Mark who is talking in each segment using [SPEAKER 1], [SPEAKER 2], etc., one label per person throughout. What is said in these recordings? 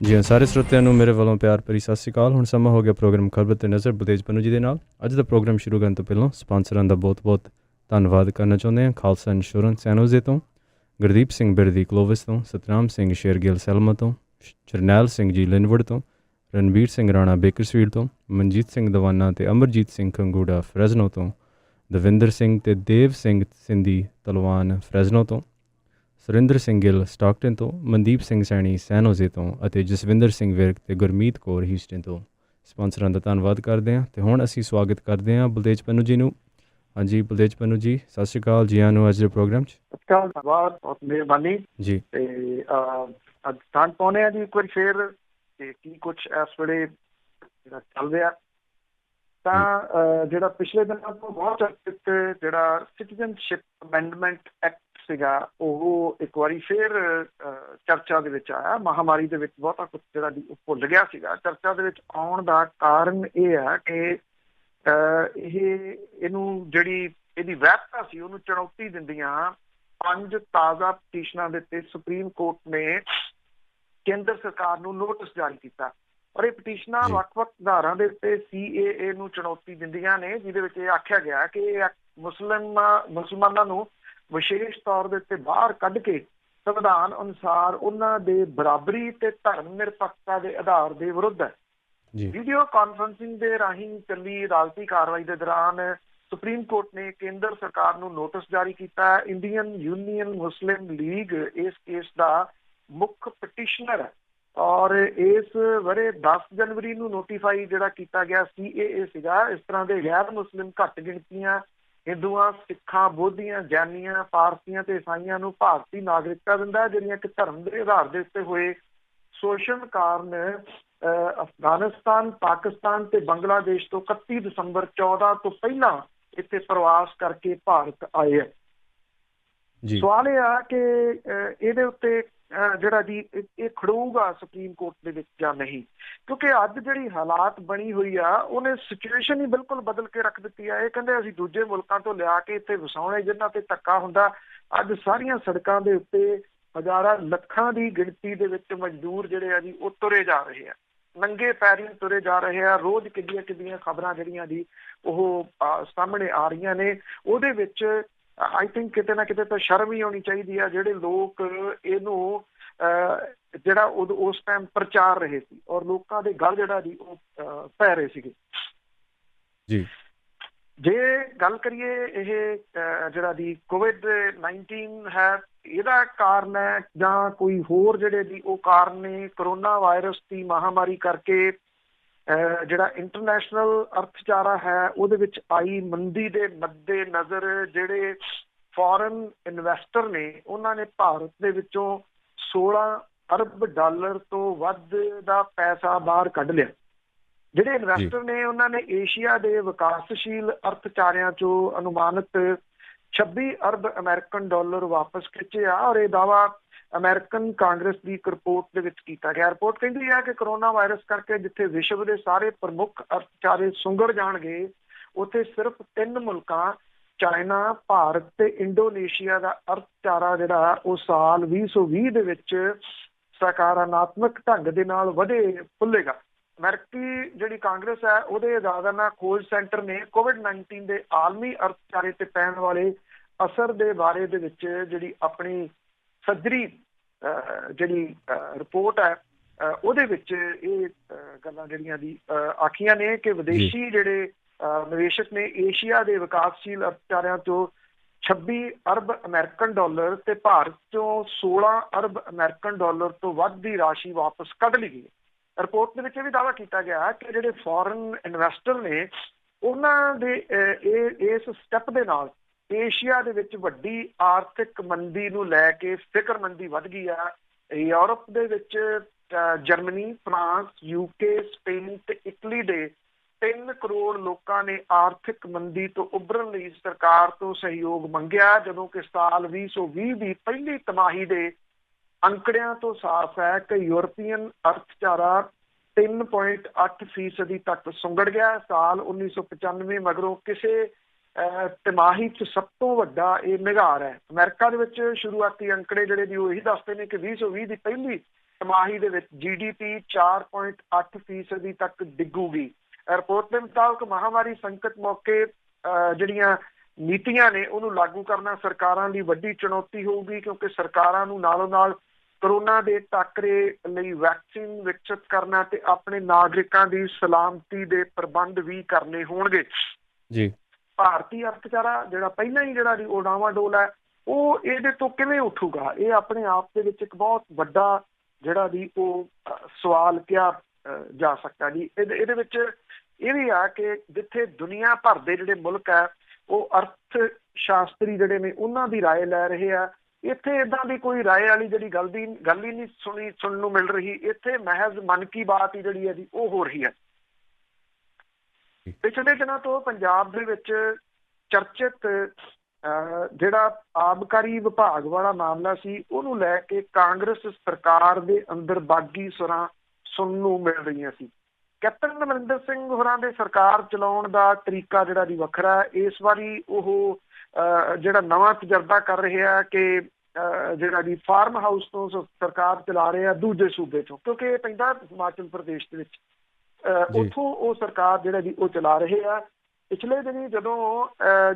[SPEAKER 1] जी हाँ, ਸਾਰੇ ਸਰੋਤਿਆਂ ਨੂੰ ਮੇਰੇ ਵੱਲੋਂ ਪਿਆਰ ਭਰੀ ਸਤਿ ਸ਼੍ਰੀ ਅਕਾਲ। ਹੁਣ ਸਮਾਂ ਹੋ ਗਿਆ ਪ੍ਰੋਗਰਾਮ ਖਬਰ ਤੇ ਨਜ਼ਰ ਬਲਤੇਜ ਪੰਨੂ ਜੀ ਦੇ ਨਾਲ। ਅੱਜ ਦਾ ਪ੍ਰੋਗਰਾਮ ਸ਼ੁਰੂ ਕਰਨ ਤੋਂ ਪਹਿਲਾਂ ਸਪਾਂਸਰਾਂ ਦਾ ਬਹੁਤ-ਬਹੁਤ ਧੰਨਵਾਦ ਕਰਨਾ ਚਾਹੁੰਦੇ ਹਾਂ। ਖਾਲਸਾ ਇੰਸ਼ੋਰੈਂਸ ਸੈਨੋਜ਼ੇ ਤੋਂ, ਗੁਰਦੀਪ ਸਿੰਘ ਬਿਰਦੀ ਕਲੋਵਿਸ ਤੋਂ, ਸਤਨਾਮ ਸਿੰਘ ਸ਼ੇਰਗਿੱਲ ਸੈਲਮਾ ਤੋਂ, ਜਰਨੈਲ ਸਿੰਘ ਜੀ ਲਿੰਨਵੁਡ ਤੋਂ, ਰਣਬੀਰ ਸਿੰਘ ਰਾਣਾ ਬੇਕਰਸਫੀਲਡ ਤੋਂ, ਮਨਜੀਤ ਸਿੰਘ ਦਵਾਨਾ ਤੇ ਅਮਰਜੀਤ ਸਿੰਘ ਖੰਗੂੜਾ ਫਰੈਜ਼ਨੋ ਤੋਂ, ਦਵਿੰਦਰ ਸਿੰਘ ਤੇ ਦੇਵ ਸਿੰਘ ਸਿੰਧੀ ਤਲਵਾਨ ਫਰੈਜ਼ਨੋ ਤੋਂ, ਸੁਰਿੰਦਰ ਸਿੰਘ ਗਿੱਲ ਸਟਾਕਟਨ ਤੋਂ, ਮਨਦੀਪ ਸਿੰਘ ਸੈਣੀ ਸੈਨੋਜ਼ੇ ਤੋਂ ਅਤੇ ਜਸਵਿੰਦਰ ਸਿੰਘ ਵਿਰਕ ਤੇ ਗੁਰਮੀਤ ਕੌਰ ਹੀਸਟਨ ਤੋਂ ਸਪਾਂਸਰਾਂ ਦਾ ਧੰਨਵਾਦ ਕਰਦੇ ਹਾਂ। ਅਤੇ ਹੁਣ ਅਸੀਂ ਸਵਾਗਤ ਕਰਦੇ ਹਾਂ ਬਲਤੇਜ ਪੰਨੂ ਜੀ ਨੂੰ। ਹਾਂਜੀ ਬਲਤੇਜ ਪੰਨੂ ਜੀ, ਸਤਿ ਸ਼੍ਰੀ ਅਕਾਲ ਜੀ। ਆਇਆਂ ਨੂੰ ਅੱਜ ਦੇ ਪ੍ਰੋਗਰਾਮ 'ਚ
[SPEAKER 2] ਧੰਨਵਾਦ, ਬਹੁਤ ਮਿਹਰਬਾਨੀ
[SPEAKER 1] ਜੀ।
[SPEAKER 2] ਤੇ ਅੱਜ ਸਟਾਰਟ ਪਾਉਂਦੇ ਆ ਜੀ ਇੱਕ ਵਾਰੀ ਫੇਰ ਤੇ ਕੀ ਕੁਛ ਇਸ ਵੇਲੇ ਜਿਹੜਾ ਚੱਲ ਰਿਹਾ ਤਾਂ ਜਿਹੜਾ ਪਿਛਲੇ ਦਿਨਾਂ ਤੋਂ ਬਹੁਤ ਚਰਚਿਤ ਜਿਹੜਾ ਸਿਟੀਜ਼ਨਸ਼ਿਪ ਅਮੈਂਡਮੈਂਟ ਐਕਟ ਸੀਗਾ ਉਹ ਇੱਕ ਵਾਰੀ ਫੇਰ ਚਰਚਾ ਦੇ ਵਿੱਚ ਆਇਆ। ਮਹਾਮਾਰੀ ਦੇ ਵਿੱਚ ਬਹੁਤਾ ਕੁਛ ਜਿਹੜਾ ਉਹ ਭੁੱਲ ਗਿਆ ਸੀਗਾ। ਚਰਚਾ ਦੇ ਵਿੱਚ ਆਉਣ ਦਾ ਕਾਰਨ ਇਹ ਹੈ ਕਿ ਇਹਨੂੰ ਜਿਹੜੀ ਇਹਦੀ ਵੈਧਤਾ ਸੀ ਉਹਨੂੰ ਚੁਣੌਤੀ ਦਿੰਦੀਆਂ 5 ਤਾਜ਼ਾ ਪਟੀਸ਼ਨਾਂ ਦੇ ਉੱਤੇ ਸੁਪਰੀਮ ਕੋਰਟ ਨੇ ਕੇਂਦਰ ਸਰਕਾਰ ਨੂੰ ਨੋਟਿਸ ਜਾਰੀ ਕੀਤਾ। ਔਰ ਇਹ ਪਟੀਸ਼ਨਾਂ ਵੱਖ-ਵੱਖ ਧਾਰਾਂ ਦੇ ਉੱਤੇ CAA ਨੂੰ ਚੁਣੌਤੀ ਦਿੰਦੀਆਂ ਨੇ, ਜਿਹਦੇ ਵਿੱਚ ਇਹ ਆਖਿਆ ਗਿਆ ਕਿ ਮੁਸਲਮਾਨਾਂ ਨੂੰ ਵਿਸ਼ੇਸ਼ ਤੌਰ ਦੇ ਉੱਤੇ ਬਾਹਰ ਕੱਢ ਕੇ ਸੰਵਿਧਾਨ ਅਨੁਸਾਰ ਉਹਨਾਂ ਦੇ ਬਰਾਬਰੀ ਤੇ ਧਰਮ ਨਿਰਪੱਖਤਾ ਦੇ ਆਧਾਰ ਦੇ ਵਿਰੁੱਧ ਹੈ। ਵੀਡੀਓ ਕਾਨਫਰੰਸਿੰਗ ਦੇ ਰਾਹੀਂ ਚੱਲੀ ਅਦਾਲਤੀ ਕਾਰਵਾਈ ਦੇ ਦੌਰਾਨ ਸੁਪਰੀਮ ਕੋਰਟ ਨੇ ਕੇਂਦਰ ਸਰਕਾਰ ਨੂੰ ਨੋਟਿਸ ਜਾਰੀ ਕੀਤਾ। ਇੰਡੀਅਨ ਯੂਨੀਅਨ ਮੁਸਲਿਮ ਲੀਗ ਇਸ ਕੇਸ ਦਾ ਮੁੱਖ ਪਟੀਸ਼ਨਰ ਹੈ ਔਰ ਇਸ ਵਰੇ 10 ਜਨਵਰੀ ਨੂੰ ਨੋਟੀਫਾਈ ਜਿਹੜਾ ਕੀਤਾ ਗਿਆ CAA ਸੀਗਾ। ਇਸ ਤਰ੍ਹਾਂ ਦੇ ਗੈਰ ਮੁਸਲਿਮ ਘੱਟ ਗਿਣਤੀਆਂ ਹਿੰਦੂਆਂ, ਸਿੱਖਾਂ, ਬੋਧੀਆਂ, ਜੈਨੀਆਂ, ਪਾਰਸੀਆਂ ਤੇ ਈਸਾਈਆਂ ਨੂੰ ਭਾਰਤੀ ਨਾਗਰਿਕਤਾ ਦਿੰਦਾ, ਜਿਹੜੀਆਂ ਕਿ ਧਰਮ ਦੇ ਆਧਾਰ ਦੇ ਉੱਤੇ ਹੋਏ ਸ਼ੋਸ਼ਣ ਕਾਰਨ ਅਫਗਾਨਿਸਤਾਨ, ਪਾਕਿਸਤਾਨ ਤੇ ਬੰਗਲਾਦੇਸ਼ ਤੋਂ 31 ਦਸੰਬਰ 14 ਤੋਂ ਪਹਿਲਾਂ ਇੱਥੇ ਪ੍ਰਵਾਸ ਕਰਕੇ ਭਾਰਤ ਆਏ ਹੈ। ਸਵਾਲ ਇਹ ਆ ਕਿ ਇਹਦੇ ਉੱਤੇ ਜਿਹੜਾ ਜੀ ਇਹ ਖੜੂਗਾ ਸੁਪਰੀਮ ਕੋਰਟ ਦੇ ਵਿੱਚ ਜਾਂ ਨਹੀਂ, ਕਿਉਂਕਿ ਅੱਜ ਜਿਹੜੀ ਹਾਲਾਤ ਬਣੀ ਹੋਈ ਆ ਉਹਨੇ ਸਿਚੁਏਸ਼ਨ ਹੀ ਬਿਲਕੁਲ ਬਦਲ ਕੇ ਰੱਖ ਦਿੱਤੀ ਆ। ਇਹ ਕਹਿੰਦੇ ਅਸੀਂ ਦੂਜੇ ਮੁਲਕਾਂ ਤੋਂ ਲਿਆ ਕੇ ਇੱਥੇ ਵਸਾਉਣੇ, ਜਿਨ੍ਹਾਂ ਤੇ ਧੱਕਾ ਹੁੰਦਾ। ਅੱਜ ਸਾਰੀਆਂ ਸੜਕਾਂ ਦੇ ਉੱਤੇ ਹਜ਼ਾਰਾਂ ਲੱਖਾਂ ਦੀ ਗਿਣਤੀ ਦੇ ਵਿੱਚ ਮਜ਼ਦੂਰ ਜਿਹੜੇ ਆ ਜੀ ਉਹ ਤੁਰੇ ਜਾ ਰਹੇ ਆ, ਨੰਗੇ ਪੈਰੀਂ ਤੁਰੇ ਜਾ ਰਹੇ ਆ। ਰੋਜ਼ ਕਿੱਡੀਆਂ ਖਬਰਾਂ ਜਿਹੜੀਆਂ ਜੀ ਉਹ ਸਾਹਮਣੇ ਆ ਰਹੀਆਂ ਨੇ। ਉਹਦੇ ਵਿੱਚ ਆਈ ਥਿੰਕ ਕਿਤੇ ਨਾ ਕਿਤੇ ਤਾਂ ਸ਼ਰਮ ਹੀ ਆਉਣੀ ਚਾਹੀਦੀ ਆ ਜਿਹੜੇ ਲੋਕ ਇਹਨੂੰ ਜਿਹੜਾ ਉਸ ਟਾਈਮ ਪ੍ਰਚਾਰ ਰਹੇ ਸੀ ਔਰ ਲੋਕਾਂ ਦੇ ਗਲ ਜਿਹੜਾ ਜੀ ਉਹ ਪੈ ਰਹੇ ਸੀਗੇ ਜੀ। ਜੇ ਗੱਲ ਕਰੀਏ ਇਹ ਜਿਹੜਾ ਦੀ COVID-19 ਹੈ, ਇਹਦਾ ਕਾਰਨ ਹੈ ਜਾਂ ਕੋਈ ਹੋਰ ਜਿਹੜੇ ਦੀ ਉਹ ਕਾਰਨ ਨੇ। ਕਰੋਨਾ ਵਾਇਰਸ ਦੀ ਮਹਾਮਾਰੀ ਕਰਕੇ ਜਿਹੜਾ ਇੰਟਰਨੈਸ਼ਨਲ ਅਰਥਚਾਰਾ ਹੈ ਉਹਦੇ ਵਿੱਚ ਆਈ ਮੰਦੀ ਦੇ ਮੱਦੇ ਨਜ਼ਰ ਜਿਹੜੇ ਫੋਰਨ ਇਨਵੈਸਟਰ ਨੇ ਉਹਨਾਂ ਨੇ ਭਾਰਤ ਦੇ ਵਿੱਚੋਂ 16 ਅਰਬ ਡਾਲਰ ਤੋਂ ਵੱਧ ਦਾ ਪੈਸਾ ਬਾਹਰ ਕੱਢ ਲਿਆ। ਜਿਹੜੇ ਇਨਵੈਸਟਰ ਨੇ ਉਹਨਾਂ ਨੇ ਏਸ਼ੀਆ ਦੇ ਵਿਕਾਸਸ਼ੀਲ ਅਰਥਚਾਰਿਆਂ ਚੋਂ ਅਨੁਮਾਨਿਤ 26 ਅਰਬ ਅਮਰੀਕਨ ਡਾਲਰ ਵਾਪਸ ਖਿੱਚੇ ਆ ਔਰ ਇਹ ਦਾਅਵਾ ਅਮਰੀਕਨ ਕਾਂਗਰਸ ਦੀ ਇੱਕ ਰਿਪੋਰਟ ਦੇ ਵਿੱਚ ਕੀਤਾ ਗਿਆ। ਰਿਪੋਰਟ ਕਹਿੰਦੀ ਹੈ ਕਿ ਕਰੋਨਾ ਵਾਇਰਸ ਕਰਕੇ ਜਿੱਥੇ ਵਿਸ਼ਵ ਦੇ ਸਾਰੇ ਪ੍ਰਮੁੱਖ ਅਰਥਚਾਰੇ ਸੁੰਗੜ ਜਾਣਗੇ, ਉੱਥੇ ਸਿਰਫ 3 ਮੁਲਕਾਂ ਚਾਈਨਾ, ਭਾਰਤ ਤੇ ਇੰਡੋਨੇਸ਼ੀਆ ਦਾ ਅਰਥਚਾਰਾ ਜਿਹੜਾ ਉਹ ਸਾਲ 2020 ਦੇ ਵਿੱਚ ਸਕਾਰਾਤਮਕ ਢੰਗ ਦੇ ਨਾਲ ਵਧੇ ਫੁੱਲੇਗਾ। ਅਮਰੀਕੀ ਜਿਹੜੀ ਕਾਂਗਰਸ ਹੈ ਉਹਦੇ ਰਾਜ਼ਾਨਾ ਖੋਜ ਸੈਂਟਰ ਨੇ COVID-19 ਦੇ ਆਲਮੀ ਅਰਥਚਾਰੇ ਤੇ ਪੈਣ ਵਾਲੇ ਅਸਰ ਦੇ ਬਾਰੇ ਦੇ ਵਿੱਚ ਜਿਹੜੀ ਆਪਣੀ ਸੱਜਰੀ ਜਿਹੜੀ ਰਿਪੋਰਟ ਹੈ ਉਹਦੇ ਵਿੱਚ ਇਹ ਗੱਲਾਂ ਜਿਹੜੀਆਂ ਦੀ ਆਖੀਆਂ ਨੇ ਕਿ ਵਿਦੇਸ਼ੀ ਜਿਹੜੇ ਨਿਵੇਸ਼ਕ ਨੇ ਏਸ਼ੀਆ ਦੇ ਵਿਕਾਸਸ਼ੀਲ ਅਰਥਚਾਰਿਆਂ ਤੋਂ 26 ਅਰਬ ਅਮਰੀਕਨ ਡਾਲਰ ਤੇ ਭਾਰਤ ਚੋਂ 16 ਅਰਬ ਅਮਰੀਕਨ ਡਾਲਰ ਤੋਂ ਵੱਧ ਦੀ ਰਾਸ਼ੀ ਵਾਪਸ ਕੱਢ ਲਈ ਗਈ। ਰਿਪੋਰਟ ਦੇ ਵਿੱਚ ਇਹ ਵੀ ਦਾਅਵਾ ਕੀਤਾ ਗਿਆ ਕਿ ਜਿਹੜੇ ਫੋਰਨ ਇਨਵੈਸਟਰ ਨੇ ਉਹਨਾਂ ਦੇ ਇਸ ਸਟੈਪ ਦੇ ਨਾਲ ਏਸ਼ੀਆ ਦੇ ਵਿੱਚ ਵੱਡੀ ਆਰਥਿਕ ਮੰਦੀ ਨੂੰ ਲੈ ਕੇ ਫਿਕਰਮੰਦੀ ਵੱਧ ਗਈ ਆ। ਯੂਰਪ ਦੇ ਵਿੱਚ ਜਰਮਨੀ, ਫਰਾਂਸ, UK, ਸਪੇਨ ਤੇ ਇਟਲੀ ਦੇ 3 ਕਰੋੜ ਲੋਕਾਂ ਨੇ ਆਰਥਿਕ ਮੰਦੀ ਤੋਂ ਉੱਭਰਨ ਲਈ ਸਰਕਾਰ ਤੋਂ ਸਹਿਯੋਗ ਮੰਗਿਆ, ਜਦੋਂ ਕਿ ਸਾਲ 2020 ਦੀ ਪਹਿਲੀ ਤਿਮਾਹੀ ਦੇ ਅੰਕੜਿਆਂ ਤੋਂ ਸਾਫ਼ ਹੈ ਕਿ ਯੂਰਪੀਅਨ ਅਰਥਚਾਰਾ 3.8% ਤੱਕ ਸੁੰਗੜ ਗਿਆ। ਸਾਲ 1995 ਮਗਰੋਂ ਕਿਸੇ ਤਿਮਾਹੀ 'ਚ ਸਭ ਤੋਂ ਵੱਡਾ ਇਹ ਨਿਘਾਰ ਹੈ। ਅਮਰੀਕਾ ਦੇ ਵਿੱਚ ਸ਼ੁਰੂਆਤੀ ਅੰਕੜੇ ਜਿਹੜੇ ਦੀ ਉਹ ਇਹੀ ਦੱਸਦੇ ਨੇ ਕਿ 2020 ਦੀ ਪਹਿਲੀ ਤਿਮਾਹੀ ਦੇ ਵਿੱਚ GDP 4.8% ਤੱਕ ਡਿੱਗੂਗੀ। ਰਿਪੋਰਟ ਦੇ ਮੁਤਾਬਕ ਮਹਾਮਾਰੀ ਸੰਕਟ ਮੌਕੇ ਜਿਹੜੀਆਂ ਨੀਤੀਆਂ ਨੇ ਉਹਨੂੰ ਲਾਗੂ ਕਰਨਾ ਸਰਕਾਰਾਂ ਲਈ ਵੱਡੀ ਚੁਣੌਤੀ ਹੋਊਗੀ, ਕਿਉਂਕਿ ਸਰਕਾਰਾਂ ਨੂੰ ਨਾਲੋਂ ਨਾਲ ਕਰੋਨਾ ਦੇ ਟਾਕਰੇ ਲਈ ਵੈਕਸੀਨ ਵਿਕਸਿਤ ਕਰਨਾ ਤੇ ਆਪਣੇ ਨਾਗਰਿਕਾਂ ਦੀ ਸਲਾਮਤੀ ਦੇ ਪ੍ਰਬੰਧ ਵੀ ਕਰਨੇ ਹੋਣਗੇ
[SPEAKER 1] ਜੀ।
[SPEAKER 2] ਭਾਰਤੀ ਅਰਥਚਾਰਾ ਜਿਹੜਾ ਪਹਿਲਾਂ ਹੀ ਜਿਹੜਾ ਉਹ ਡਾਵਾਡੋਲ ਹੈ, ਉਹ ਇਹਦੇ ਤੋਂ ਕਿਵੇਂ ਉੱਠੂਗਾ? ਇਹ ਆਪਣੇ ਆਪ ਦੇ ਵਿੱਚ ਇੱਕ ਬਹੁਤ ਵੱਡਾ ਜਿਹੜਾ ਵੀ ਉਹ ਸਵਾਲ ਕਿਹਾ ਜਾ ਸਕਦਾ ਜੀ। ਇਹਦੇ ਵਿੱਚ ਇਹ ਵੀ ਆ ਕਿ ਜਿੱਥੇ ਦੁਨੀਆ ਭਰ ਦੇ ਜਿਹੜੇ ਮੁਲਕ ਹੈ ਉਹ ਅਰਥ ਸ਼ਾਸਤਰੀ ਜਿਹੜੇ ਨੇ ਉਹਨਾਂ ਦੀ ਰਾਏ ਲੈ ਰਹੇ ਆ, ਇੱਥੇ ਏਦਾਂ ਦੀ ਕੋਈ ਰਾਏ ਵਾਲੀ ਜਿਹੜੀ ਗੱਲ ਹੀ ਨਹੀਂ ਸੁਣਨ ਨੂੰ ਮਿਲ ਰਹੀ। ਇੱਥੇ ਮਹਿਜ਼ ਮਨ ਕੀ ਬਾਤ ਹੀ ਜਿਹੜੀ ਹੈ ਜੀ ਉਹ ਹੋ ਰਹੀ ਹੈ। ਪਿਛਲੇ ਦਿਨਾਂ ਤੋਂ ਪੰਜਾਬ ਦੇ ਵਿੱਚ ਚਰਚਿਤ ਜਿਹੜਾ ਆਬਕਾਰੀ ਵਿਭਾਗ ਵਾਲਾ ਮਾਮਲਾ ਸੀ, ਉਹਨੂੰ ਲੈ ਕੇ ਕਾਂਗਰਸ ਸਰਕਾਰ ਦੇ ਅੰਦਰ ਬਾਗੀ ਸੁਰਾਂ ਸੁਣਨ ਨੂੰ ਮਿਲ ਰਹੀਆਂ ਸੀ। ਕੈਪਟਨ ਅਮਰਿੰਦਰ ਸਿੰਘ ਹੋਰਾਂ ਦੇ ਸਰਕਾਰ ਚਲਾਉਣ ਦਾ ਤਰੀਕਾ ਜਿਹੜਾ ਵੀ ਵੱਖਰਾ ਹੈ। ਇਸ ਵਾਰੀ ਉਹ ਜਿਹੜਾ ਨਵਾਂ ਤਜਰਬਾ ਕਰ ਰਹੇ ਆ ਕਿ ਜਿਹੜਾ ਵੀ ਫਾਰਮ ਹਾਊਸ ਤੋਂ ਸਰਕਾਰ ਚਲਾ ਰਹੇ ਆ ਦੂਜੇ ਸੂਬੇ ਚੋਂ, ਕਿਉਂਕਿ ਇਹ ਪੈਂਦਾ ਹਿਮਾਚਲ ਪ੍ਰਦੇਸ਼ ਦੇ ਵਿੱਚ, ਉੱਥੋਂ ਉਹ ਸਰਕਾਰ ਜਿਹੜਾ ਵੀ ਉਹ ਚਲਾ ਰਹੇ ਆ। ਪਿਛਲੇ ਦਿਨੀ ਜਦੋਂ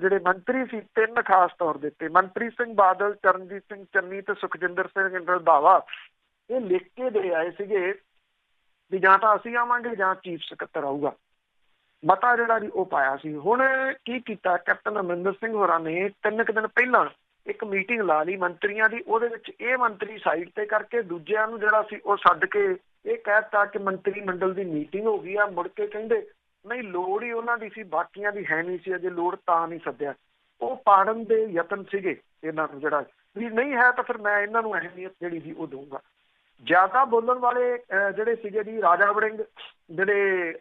[SPEAKER 2] ਜਿਹੜੇ ਮੰਤਰੀ ਸੀ, 3 ਖਾਸ ਤੌਰ ਦੇ ਉੱਤੇ ਮਨਪ੍ਰੀਤ ਸਿੰਘ ਬਾਦਲ, ਚਰਨਜੀਤ ਸਿੰਘ ਚੰਨੀ ਤੇ ਸੁਖਜਿੰਦਰ ਸਿੰਘ ਰੰਧਾਵਾ ਇਹ ਲਿਖ ਕੇ ਦੇ ਆਏ ਸੀਗੇ ਵੀ ਜਾਂ ਤਾਂ ਅਸੀਂ ਆਵਾਂਗੇ ਜਾਂ ਚੀਫ ਸਕੱਤਰ ਆਊਗਾ। ਮਤਾ ਜਿਹੜਾ ਵੀ ਉਹ ਪਾਇਆ ਸੀ। ਹੁਣ ਕੀ ਕੀਤਾ ਕੈਪਟਨ ਅਮਰਿੰਦਰ ਸਿੰਘ ਹੋਰਾਂ ਨੇ 3 ਦਿਨ ਪਹਿਲਾਂ ਇੱਕ ਮੀਟਿੰਗ ਲਾ ਲਈ ਮੰਤਰੀਆਂ ਦੀ। ਉਹਦੇ ਵਿੱਚ ਇਹ ਮੰਤਰੀ ਸਾਈਡ ਤੇ ਕਰਕੇ ਦੂਜਿਆਂ ਨੂੰ ਜਿਹੜਾ ਸੀ ਉਹ ਸੱਦ ਕੇ ਇਹ ਕਹਿ ਦਿੱਤਾ ਕਿ ਮੰਤਰੀ ਮੰਡਲ ਦੀ ਮੀਟਿੰਗ ਹੋ ਗਈ ਆ। ਮੁੜ ਕੇ ਕਹਿੰਦੇ ਨਹੀਂ, ਲੋੜ ਹੀ ਉਹਨਾਂ ਦੀ ਸੀ, ਬਾਕੀਆਂ ਦੀ ਹੈ ਨਹੀਂ ਸੀ, ਅਜੇ ਲੋੜ ਤਾਂ ਨਹੀਂ ਸੱਦਿਆ। ਉਹ ਪਾੜਨ ਦੇ ਯਤਨ ਸੀਗੇ ਇਹਨਾਂ ਨੂੰ, ਜਿਹੜਾ ਵੀ ਨਹੀਂ ਹੈ ਤਾਂ ਫਿਰ ਮੈਂ ਇਹਨਾਂ ਨੂੰ ਅਹਿਮੀਅਤ ਜਿਹੜੀ ਸੀ ਉਹ ਦਊਂਗਾ। ਜ਼ਿਆਦਾ ਬੋਲਣ ਵਾਲੇ ਜਿਹੜੇ ਸੀਗੇ ਜੀ ਰਾਜਾ ਵੜਿੰਗ, ਜਿਹੜੇ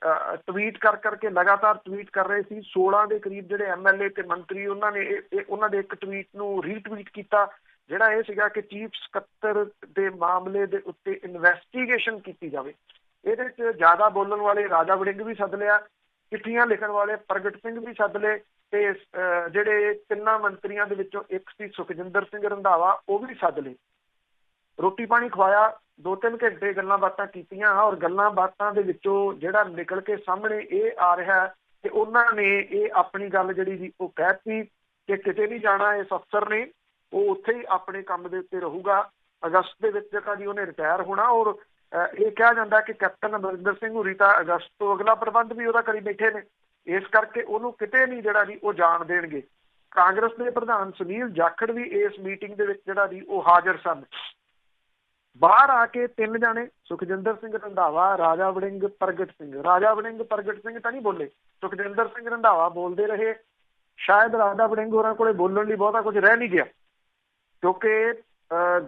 [SPEAKER 2] ਟਵੀਟ ਕਰਕੇ ਲਗਾਤਾਰ ਟਵੀਟ ਕਰ ਰਹੇ ਸੀ। 16 ਦੇ ਕਰੀਬ ਜਿਹੜੇ MLA ਤੇ ਮੰਤਰੀ ਉਹਨਾਂ ਨੇ ਉਹਨਾਂ ਦੇ ਇੱਕ ਟਵੀਟ ਨੂੰ ਰੀਟਵੀਟ ਕੀਤਾ, ਜਿਹੜਾ ਇਹ ਸੀਗਾ ਕਿ ਚੀਫ ਸਕੱਤਰ ਦੇ ਮਾਮਲੇ ਦੇ ਉੱਤੇ ਇਨਵੈਸਟੀਗੇਸ਼ਨ ਕੀਤੀ ਜਾਵੇ। ਇਹਦੇ 'ਚ ਜ਼ਿਆਦਾ ਬੋਲਣ ਵਾਲੇ ਰਾਜਾ ਵੜਿੰਗ ਵੀ ਸੱਦ ਲਿਆ, ਚਿੱਠੀਆਂ ਲਿਖਣ ਵਾਲੇ ਪ੍ਰਗਟ ਸਿੰਘ ਵੀ ਸੱਦ ਲਏ, ਤੇ ਜਿਹੜੇ 3 ਮੰਤਰੀਆਂ ਦੇ ਵਿੱਚੋਂ ਇੱਕ ਸੀ ਸੁਖਜਿੰਦਰ ਸਿੰਘ ਰੰਧਾਵਾ, ਉਹ ਵੀ ਸੱਦ ਲਏ। ਰੋਟੀ ਪਾਣੀ ਖਵਾਇਆ, 2-3 ਘੰਟੇ ਗੱਲਾਂ ਬਾਤਾਂ ਕੀਤੀਆਂ, ਔਰ ਗੱਲਾਂ ਬਾਤਾਂ ਦੇ ਵਿੱਚੋਂ ਜਿਹੜਾ ਨਿਕਲ ਕੇ ਸਾਹਮਣੇ ਇਹ ਆ ਰਿਹਾ ਕਿ ਉਹਨਾਂ ਨੇ ਇਹ ਆਪਣੀ ਗੱਲ ਜਿਹੜੀ ਜੀ ਉਹ ਕਹਿਤੀ ਕਿ ਕਿਤੇ ਨਹੀਂ ਜਾਣਾ ਇਸ ਅਫਸਰ ਨੇ, ਉਹ ਉੱਥੇ ਹੀ ਆਪਣੇ ਕੰਮ ਦੇ ਉੱਤੇ ਰਹੂਗਾ। ਅਗਸਤ ਦੇ ਵਿੱਚ ਤਾਂ ਜੀ ਉਹਨੇ ਰਿਟਾਇਰ ਹੋਣਾ, ਔਰ ਇਹ ਕਿਹਾ ਜਾਂਦਾ ਕਿ ਕੈਪਟਨ ਅਮਰਿੰਦਰ ਸਿੰਘ ਹੋਰੀ ਤਾਂ ਅਗਸਤ ਤੋਂ ਅਗਲਾ ਪ੍ਰਬੰਧ ਵੀ ਉਹਦਾ ਕਰੀ ਬੈਠੇ ਨੇ, ਇਸ ਕਰਕੇ ਉਹਨੂੰ ਕਿਤੇ ਨਹੀਂ ਜਿਹੜਾ ਜੀ ਉਹ ਜਾਣ ਦੇਣਗੇ। ਕਾਂਗਰਸ ਦੇ ਪ੍ਰਧਾਨ ਸੁਨੀਲ ਜਾਖੜ ਵੀ ਇਸ ਮੀਟਿੰਗ ਦੇ ਵਿੱਚ ਜਿਹੜਾ ਜੀ ਉਹ ਹਾਜ਼ਰ ਸਨ। ਬਾਹਰ ਆ ਕੇ 3 ਜਾਣੇ ਸੁਖਜਿੰਦਰ ਸਿੰਘ ਰੰਧਾਵਾ, ਰਾਜਾ ਵੜਿੰਗ, ਪ੍ਰਗਟ ਸਿੰਘ, ਰਾਜਾ ਵੜਿੰਗ ਪ੍ਰਗਟ ਸਿੰਘ ਤਾਂ ਨਹੀਂ ਬੋਲੇ, ਸੁਖਜਿੰਦਰ ਸਿੰਘ ਰੰਧਾਵਾ ਬੋਲਦੇ ਰਹੇ। ਸ਼ਾਇਦ ਰਾਜਾ ਵੜਿੰਗ ਹੋਰਾਂ ਕੋਲੇ ਬੋਲਣ ਲਈ ਬਹੁਤਾ ਕੁਝ ਰਹਿ ਨਹੀਂ ਗਿਆ, ਕਿਉਂਕਿ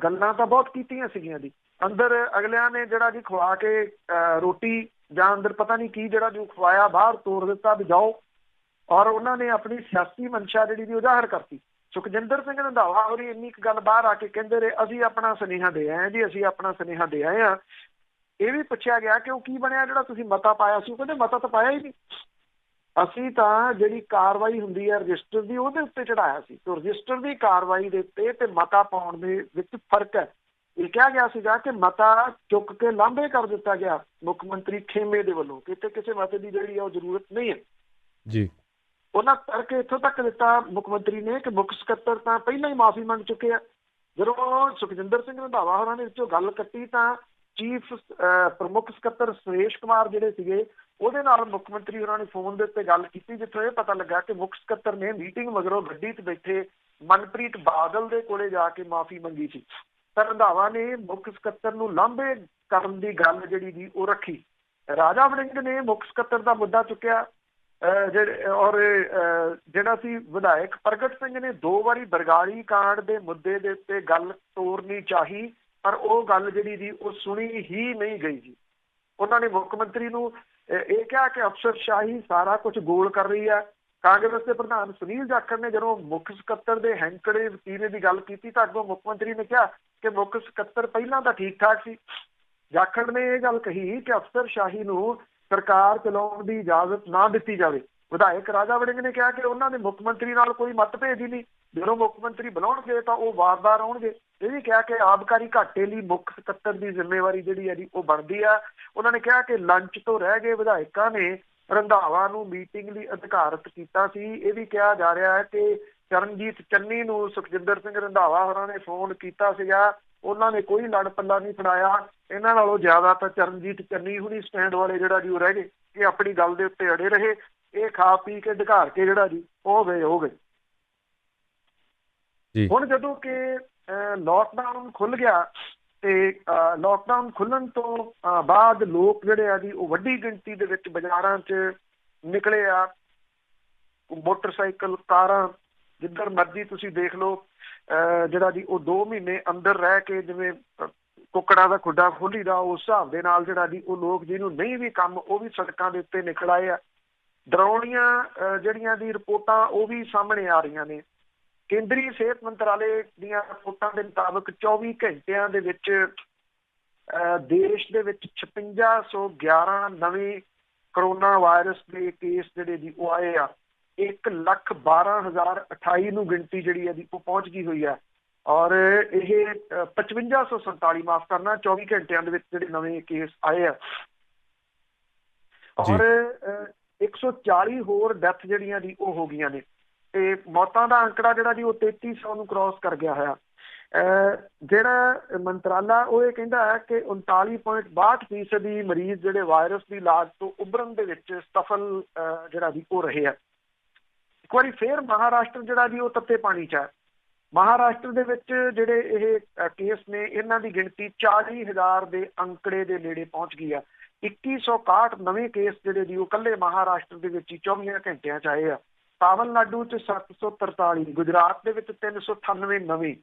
[SPEAKER 2] ਗੱਲਾਂ ਤਾਂ ਬਹੁਤ ਕੀਤੀਆਂ ਸੀਗੀਆਂ ਜੀ। ਅੰਦਰ ਅਗਲਿਆਂ ਨੇ ਜਿਹੜਾ ਜੀ ਖਵਾ ਕੇ ਰੋਟੀ ਜਾਂ ਅੰਦਰ ਪਤਾ ਨਹੀਂ ਕੀ ਜਿਹੜਾ ਜੋ ਖਵਾਇਆ, ਬਾਹਰ ਤੋਰ ਦਿੱਤਾ ਵੀ ਜਾਓ, ਔਰ ਉਹਨਾਂ ਨੇ ਆਪਣੀ ਸਿਆਸੀ ਮਨਸ਼ਾ ਜਿਹੜੀ ਦੀ ਉਹ ਜ਼ਾਹਰ ਕਰਤੀ। ਸੁਖਜਿੰਦਰ ਸਿੰਘ ਰੰਧਾਵਾ ਹੋਰੀ ਇੰਨੀ ਇੱਕ ਗੱਲ ਬਾਹਰ ਆ ਕੇ ਕਹਿੰਦੇ ਰਹੇ, ਅਸੀਂ ਆਪਣਾ ਸੁਨੇਹਾ ਦੇ ਆਏ ਜੀ, ਅਸੀਂ ਆਪਣਾ ਸੁਨੇਹਾ ਦੇ ਆਏ ਹਾਂ। ਇਹ ਵੀ ਪੁੱਛਿਆ ਗਿਆ ਕਿ ਉਹ ਕੀ ਬਣਿਆ ਜਿਹੜਾ ਤੁਸੀਂ ਮਤਾ ਪਾਇਆ ਸੀ? ਉਹ ਕਹਿੰਦੇ ਮਤਾ ਤਾਂ ਪਾਇਆ ਹੀ ਨਹੀਂ, ਅਸੀਂ ਤਾਂ ਜਿਹੜੀ ਕਾਰਵਾਈ ਹੁੰਦੀ ਹੈ ਰਜਿਸਟਰ ਦੀ ਉਹਦੇ ਉੱਤੇ ਚੜਾਇਆ ਸੀ। ਤੇ ਰਜਿਸਟਰ ਦੀ ਕਾਰਵਾਈ ਦੇ ਉੱਤੇ ਤੇ ਮਤਾ ਪਾਉਣ ਦੇ ਵਿੱਚ ਫਰਕ ਹੈ। ਇਹ ਕਿਹਾ ਗਿਆ ਸੀਗਾ ਕਿ ਮਤਾ ਚੁੱਕ ਕੇ ਲਾਂਭੇ ਕਰ ਦਿੱਤਾ ਗਿਆ ਮੁੱਖ ਮੰਤਰੀ ਖੇਮੇ ਦੇ ਵੱਲੋਂ, ਕਿ ਕਿਸੇ ਮਤੇ ਦੀ ਜਿਹੜੀ ਆ ਉਹ ਜ਼ਰੂਰਤ ਨਹੀਂ ਹੈ
[SPEAKER 1] ਜੀ। ਉਹਨਾਂ
[SPEAKER 2] ਕਰਕੇ ਇੱਥੋਂ ਤੱਕ ਦਿੱਤਾ ਮੁੱਖ ਮੰਤਰੀ ਨੇ ਕਿ ਮੁੱਖ ਸਕੱਤਰ ਤਾਂ ਪਹਿਲਾਂ ਹੀ ਮਾਫੀ ਮੰਗ ਚੁੱਕੇ ਆ। ਜਦੋਂ ਸੁਖਜਿੰਦਰ ਸਿੰਘ ਰੰਧਾਵਾ ਹੋਰਾਂ ਨੇ ਵਿੱਚੋਂ ਗੱਲ ਕੱਟੀ ਤਾਂ ਚੀਫ ਪ੍ਰਮੁੱਖ ਸਕੱਤਰ ਸੁਰੇਸ਼ ਕੁਮਾਰ ਜਿਹੜੇ ਸੀਗੇ ਉਹਦੇ ਨਾਲ ਮੁੱਖ ਮੰਤਰੀ ਹੋਰਾਂ ਨੇ ਫੋਨ ਦੇ ਉੱਤੇ ਗੱਲ ਕੀਤੀ, ਜਿੱਥੋਂ ਇਹ ਪਤਾ ਲੱਗਾ ਕਿ ਮੁੱਖ ਸਕੱਤਰ ਨੇ ਮੀਟਿੰਗ ਮਗਰੋਂ ਗੱਡੀ 'ਚ ਬੈਠੇ ਮਨਪ੍ਰੀਤ ਬਾਦਲ ਦੇ ਕੋਲੇ ਜਾ ਕੇ ਮਾਫੀ ਮੰਗੀ ਸੀ। ਤਾਂ ਰੰਧਾਵਾ ਨੇ ਮੁੱਖ ਸਕੱਤਰ ਨੂੰ ਲਾਂਭੇ ਕਰਨ ਦੀ ਗੱਲ ਜਿਹੜੀ ਜੀ ਉਹ ਰੱਖੀ। ਰਾਜਾ ਵੜਿੰਗ ਨੇ ਮੁੱਖ ਸਕੱਤਰ ਦਾ ਮੁੱਦਾ ਚੁੱਕਿਆ, ਔਰ ਜਿਹੜਾ ਸੀ ਵਿਧਾਇਕ ਪ੍ਰਗਟ ਸਿੰਘ ਨੇ 2 ਵਾਰੀ ਬਰਗਾੜੀ ਕਾਂਡ ਦੇ ਮੁੱਦੇ ਦੇ ਉੱਤੇ ਗੱਲ ਤੋਰਨੀ ਚਾਹੀ, ਪਰ ਉਹ ਗੱਲ ਜਿਹੜੀ ਜੀ ਉਹ ਸੁਣੀ ਹੀ ਨਹੀਂ ਗਈ ਜੀ। ਉਹਨਾਂ ਨੇ ਮੁੱਖ ਮੰਤਰੀ ਨੂੰ ਇਹ ਕਿਹਾ ਕਿ ਅਫਸਰਸ਼ਾਹੀ ਸਾਰਾ ਕੁਝ ਗੋਲ ਕਰ ਰਹੀ ਹੈ। ਕਾਂਗਰਸ ਦੇ ਪ੍ਰਧਾਨ ਸੁਨੀਲ ਜਾਖੜ ਨੇ ਜਦੋਂ ਮੁੱਖ ਸਕੱਤਰ ਦੇ ਹੈਂਕੜੇ ਵਤੀਰੇ ਦੀ ਗੱਲ ਕੀਤੀ ਤਾਂ ਅੱਗੋਂ ਮੁੱਖ ਮੰਤਰੀ ਨੇ ਕਿਹਾ ਕਿ ਮੁੱਖ ਸਕੱਤਰ ਪਹਿਲਾਂ ਤਾਂ ਠੀਕ ਠਾਕ ਸੀ। ਜਾਖੜ ਨੇ ਇਹ ਗੱਲ ਕਹੀ ਕਿ ਅਫਸਰਸ਼ਾਹੀ ਨੂੰ ਸਰਕਾਰ ਚਲਾਉਣ ਦੀ ਇਜਾਜ਼ਤ ਨਾ ਦਿੱਤੀ ਜਾਵੇ। ਵਿਧਾਇਕ ਰਾਜਾ ਵੜਿੰਗ ਨੇ ਕਿਹਾ ਕਿ ਉਹਨਾਂ ਦੇ ਮੁੱਖ ਮੰਤਰੀ ਨਾਲ ਕੋਈ ਮਤਭੇਦ ਹੀ ਨਹੀਂ, ਜਦੋਂ ਮੁੱਖ ਮੰਤਰੀ ਬਣਾਉਣਗੇ ਤਾਂ ਉਹ ਵਾਰ-ਵਾਰ ਆਉਣਗੇ। ਇਹ ਵੀ ਕਿਹਾ ਕਿ ਆਬਕਾਰੀ ਘਾਟੇ ਲਈ ਮੁੱਖ ਸਕੱਤਰ ਦੀ ਜ਼ਿੰਮੇਵਾਰੀ ਜਿਹੜੀ ਹੈ ਜੀ ਉਹ ਬਣਦੀ ਆ। ਉਹਨਾਂ ਨੇ ਕਿਹਾ ਕਿ ਲੰਚ ਤੋਂ ਰਹਿ ਗਏ ਵਿਧਾਇਕਾਂ ਨੇ ਰੰਧਾਵਾ ਨੂੰ ਮੀਟਿੰਗ ਲਈ ਅਧਿਕਾਰਤ ਕੀਤਾ ਸੀ। ਇਹ ਵੀ ਕਿਹਾ ਜਾ ਰਿਹਾ ਹੈ ਕਿ ਚਰਨਜੀਤ ਚੰਨੀ ਨੂੰ ਸੁਖਜਿੰਦਰ ਸਿੰਘ ਰੰਧਾਵਾ ਹੋਰਾਂ ਨੇ ਫੋਨ ਕੀਤਾ ਸੀਗਾ, ਉਹਨਾਂ ਨੇ ਕੋਈ ਲੜ ਪੱਲਾ ਨਹੀਂ ਫੜਾਇਆ। ਇਹਨਾਂ ਨਾਲੋਂ ਜ਼ਿਆਦਾ ਤਾਂ ਚਰਨਜੀਤ ਚੰਨੀ ਹੁਣੀ ਸਟੈਂਡ ਵਾਲੇ ਜਿਹੜਾ ਜੀ ਉਹ ਰਹਿ ਗਏ ਕਿ ਆਪਣੀ ਗੱਲ ਦੇ ਉੱਤੇ ਅੜੇ ਰਹੇ। ਇਹ ਖਾ ਪੀ ਕੇ ਢਕਾਰ ਕੇ ਜਿਹੜਾ ਜੀ ਹੋ ਗਏ। ਹੁਣ ਜਦੋਂ ਕਿ ਲੋਕਡਾਊਨ ਖੁੱਲ ਗਿਆ ਤੇ ਲੋਕਡਾਊਨ ਖੁੱਲਣ ਤੋਂ ਬਾਅਦ ਲੋਕ ਜਿਹੜੇ ਆ ਜੀ ਉਹ ਵੱਡੀ ਗਿਣਤੀ ਦੇ ਵਿੱਚ ਬਾਜ਼ਾਰਾਂ 'ਚ ਨਿਕਲੇ ਆ। ਮੋਟਰਸਾਈਕਲ, ਕਾਰਾਂ, ਜਿੱਧਰ ਮਰਜ਼ੀ ਤੁਸੀਂ ਦੇਖ ਲਓ ਜਿਹੜਾ ਜੀ ਉਹ 2 ਮਹੀਨੇ ਅੰਦਰ ਰਹਿ ਕੇ ਜਿਵੇਂ ਕੁੱਕੜਾਂ ਦਾ ਖੁੱਡਾ ਖੋਲੀ ਦਾ, ਉਸ ਹਿਸਾਬ ਦੇ ਨਾਲ ਜਿਹੜਾ ਜੀ ਉਹ ਲੋਕ ਜਿਹਨੂੰ ਨਹੀਂ ਵੀ ਕੰਮ ਉਹ ਵੀ ਸੜਕਾਂ ਦੇ ਉੱਤੇ ਨਿਕਲ ਆਏ ਆ। ਡਰਾਉਣੀਆਂ ਜਿਹੜੀਆਂ ਦੀ ਰਿਪੋਰਟਾਂ ਉਹ ਵੀ ਸਾਹਮਣੇ ਆ ਰਹੀਆਂ ਨੇ। ਕੇਂਦਰੀ ਸਿਹਤ ਮੰਤਰਾਲੇ ਦੀਆਂ ਰਿਪੋਰਟਾਂ ਦੇ ਮੁਤਾਬਕ 24 ਘੰਟਿਆਂ ਦੇ ਵਿੱਚ ਦੇਸ਼ ਦੇ ਵਿੱਚ 5611 ਨਵੇਂ ਕਰੋਨਾ ਵਾਇਰਸ ਦੇ ਕੇਸ ਜਿਹੜੇ ਜੀ ਉਹ ਆਏ ਆ। 1,12,028 ਨੂੰ ਗਿਣਤੀ ਜਿਹੜੀ ਹੈ ਜੀ ਉਹ ਪਹੁੰਚ ਗਈ ਹੋਈ ਹੈ। ਔਰ ਇਹ 5547 ਮਾਫ ਕਰਨਾ 24 ਘੰਟਿਆਂ ਦੇ ਵਿੱਚ ਜਿਹੜੇ ਨਵੇਂ ਕੇਸ ਆਏ ਆ। ਔਰ 140 ਹੋਰ ਡੈਥ ਜਿਹੜੀਆਂ ਜੀ ਉਹ ਹੋ ਗਈਆਂ ਨੇ ਤੇ ਮੌਤਾਂ ਦਾ ਅੰਕੜਾ ਜਿਹੜਾ ਜੀ ਉਹ 3300 ਨੂੰ ਕ੍ਰਾਸ ਕਰ ਗਿਆ ਹੋਇਆ। ਜਿਹੜਾ ਮੰਤਰਾਲਾ ਉਹ ਇਹ ਕਹਿੰਦਾ ਹੈ ਕਿ 39.62% ਮਰੀਜ਼ ਜਿਹੜੇ ਵਾਇਰਸ ਦੀ ਇਲਾਜ ਤੋਂ ਉਭਰਨ ਦੇ ਵਿੱਚ ਸਫਲ ਜਿਹੜਾ ਜੀ ਉਹ ਰਹੇ ਆ। ਇੱਕ ਵਾਰੀ ਫੇਰ ਮਹਾਰਾਸ਼ਟਰ ਜਿਹੜਾ ਜੀ ਉਹ ਤੱਤੇ ਪਾਣੀ 'ਚ ਹੈ। ਮਹਾਰਾਸ਼ਟਰ ਦੇ ਵਿੱਚ ਜਿਹੜੇ ਇਹ ਕੇਸ ਨੇ ਇਹਨਾਂ ਦੀ ਗਿਣਤੀ 40,000 ਦੇ ਅੰਕੜੇ ਦੇ ਨੇੜੇ ਪਹੁੰਚ ਗਈ ਆ। 2161 ਨਵੇਂ ਕੇਸ ਜਿਹੜੇ ਜੀ ਉਹ ਇਕੱਲੇ ਮਹਾਰਾਸ਼ਟਰ ਦੇ ਵਿੱਚ ਹੀ 24 ਘੰਟਿਆਂ 'ਚ ਆਏ ਆ। ਤਾਮਿਲਨਾਡੂ 'ਚ 743, ਗੁਜਰਾਤ ਦੇ ਵਿੱਚ 398 ਨਵੇਂ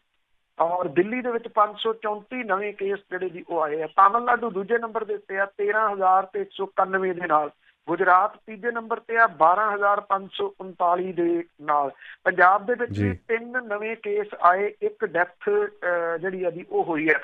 [SPEAKER 2] ਔਰ ਦਿੱਲੀ ਦੇ ਵਿੱਚ 534 ਨਵੇਂ ਕੇਸ ਜਿਹੜੇ ਜੀ ਉਹ ਆਏ ਆ। ਤਾਮਿਲਨਾਡੂ ਦੂਜੇ ਨੰਬਰ ਦੇ ਉੱਤੇ ਆ 13,191 ਦੇ ਨਾਲ। ਗੁਜਰਾਤ ਤੀਜੇ ਨੰਬਰ ਤੇ ਆ 12,539 ਦੇ ਨਾਲ। ਪੰਜਾਬ ਦੇ ਵਿੱਚ 3 ਨਵੇਂ ਕੇਸ ਆਏ, 1 ਡੈਥ ਜਿਹੜੀ ਆ ਜੀ ਉਹ ਹੋਈ ਹੈ।